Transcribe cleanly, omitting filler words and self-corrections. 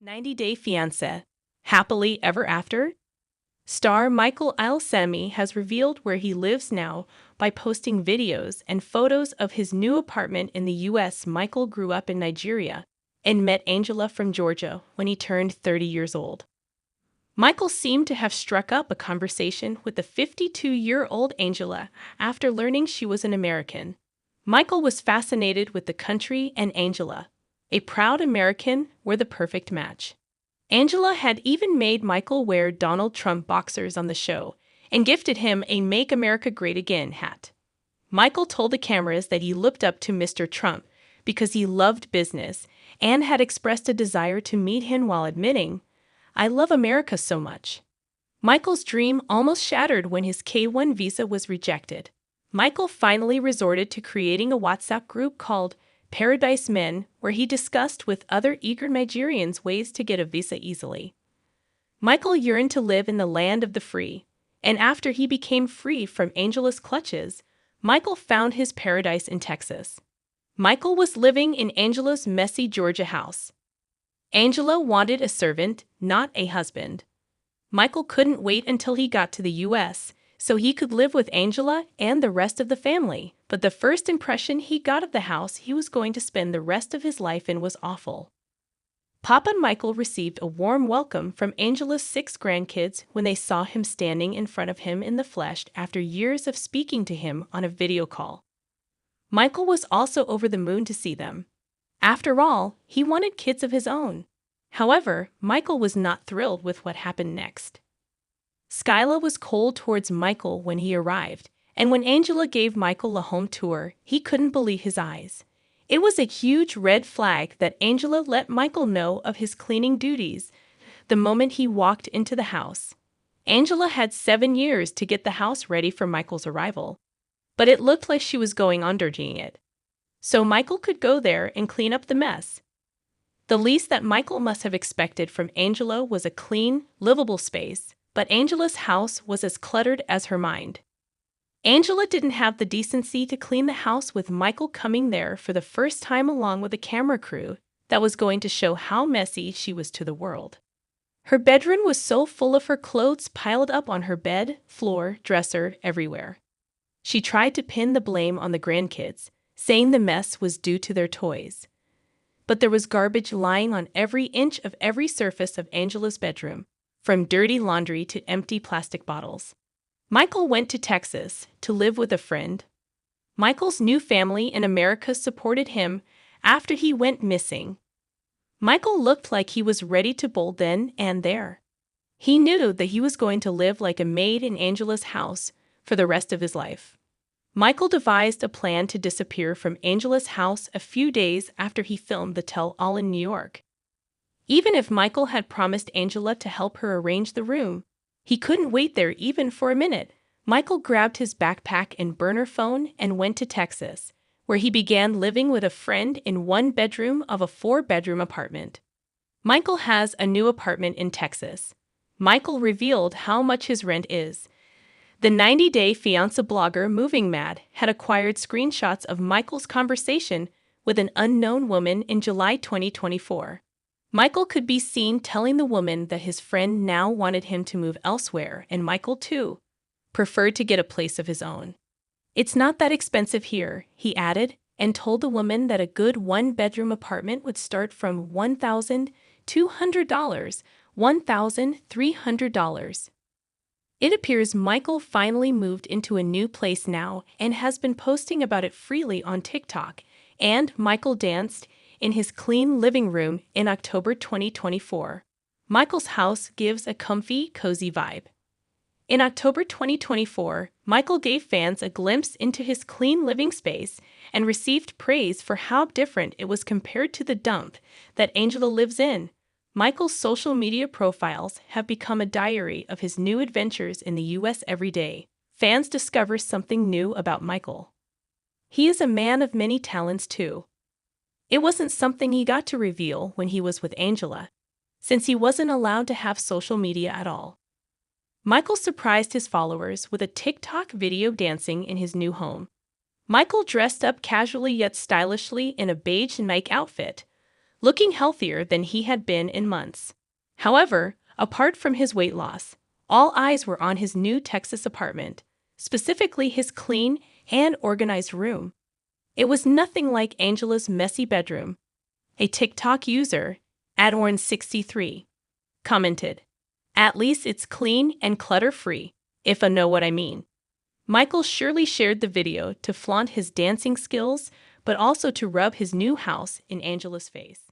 90-Day Fiancé, Happily Ever After? Star Michael Ilesanmi has revealed where he lives now by posting videos and photos of his new apartment in the U.S. Michael grew up in Nigeria and met Angela from Georgia when he turned 30 years old. Michael seemed to have struck up a conversation with the 52-year-old Angela after learning she was an American. Michael was fascinated with the country, and Angela, a proud American, were the perfect match. Angela had even made Michael wear Donald Trump boxers on the show and gifted him a Make America Great Again hat. Michael told the cameras that he looked up to Mr. Trump because he loved business and had expressed a desire to meet him while admitting, "I love America so much." Michael's dream almost shattered when his K-1 visa was rejected. Michael finally resorted to creating a WhatsApp group called Paradise Men, where he discussed with other eager Nigerians ways to get a visa easily. Michael yearned to live in the land of the free, and after he became free from Angela's clutches, Michael found his paradise in Texas. Michael was living in Angela's messy Georgia house. Angela wanted a servant, not a husband. Michael couldn't wait until he got to the U.S. so he could live with Angela and the rest of the family, but the first impression he got of the house he was going to spend the rest of his life in was awful. Papa Michael received a warm welcome from Angela's 6 grandkids when they saw him standing in front of him in the flesh after years of speaking to him on a video call. Michael was also over the moon to see them. After all, he wanted kids of his own. However, Michael was not thrilled with what happened next. Skyla was cold towards Michael when he arrived, and when Angela gave Michael a home tour, he couldn't believe his eyes. It was a huge red flag that Angela let Michael know of his cleaning duties the moment he walked into the house. Angela had 7 years to get the house ready for Michael's arrival, but it looked like she was going on dirtying it. So Michael could go there and clean up the mess. The least that Michael must have expected from Angela was a clean, livable space, but Angela's house was as cluttered as her mind. Angela didn't have the decency to clean the house with Michael coming there for the first time along with a camera crew that was going to show how messy she was to the world. Her bedroom was so full of her clothes piled up on her bed, floor, dresser, everywhere. She tried to pin the blame on the grandkids, saying the mess was due to their toys. But there was garbage lying on every inch of every surface of Angela's bedroom, from dirty laundry to empty plastic bottles. Michael went to Texas to live with a friend. Michael's new family in America supported him after he went missing. Michael looked like he was ready to bolt then and there. He knew that he was going to live like a maid in Angela's house for the rest of his life. Michael devised a plan to disappear from Angela's house a few days after he filmed the tell-all in New York. Even if Michael had promised Angela to help her arrange the room, he couldn't wait there even for a minute. Michael grabbed his backpack and burner phone and went to Texas, where he began living with a friend in one bedroom of a 4-bedroom apartment. Michael has a new apartment in Texas. Michael revealed how much his rent is. The 90-Day Fiancé blogger Moving Mad had acquired screenshots of Michael's conversation with an unknown woman in July 2024. Michael could be seen telling the woman that his friend now wanted him to move elsewhere, and Michael, too, preferred to get a place of his own. "It's not that expensive here," he added, and told the woman that a good 1-bedroom apartment would start from $1,200, $1,300. It appears Michael finally moved into a new place now and has been posting about it freely on TikTok, and Michael danced in his clean living room in October 2024. Michael's house gives a comfy, cozy vibe. In October 2024, Michael gave fans a glimpse into his clean living space and received praise for how different it was compared to the dump that Angela lives in. Michael's social media profiles have become a diary of his new adventures in the U.S. every day. Fans discover something new about Michael. He is a man of many talents, too. It wasn't something he got to reveal when he was with Angela, since he wasn't allowed to have social media at all. Michael surprised his followers with a TikTok video dancing in his new home. Michael dressed up casually yet stylishly in a beige Nike outfit, looking healthier than he had been in months. However, apart from his weight loss, all eyes were on his new Texas apartment, specifically his clean and organized room. It was nothing like Angela's messy bedroom. A TikTok user, @Orange63, commented, "At least it's clean and clutter-free, if I know what I mean." Michael surely shared the video to flaunt his dancing skills, but also to rub his new house in Angela's face.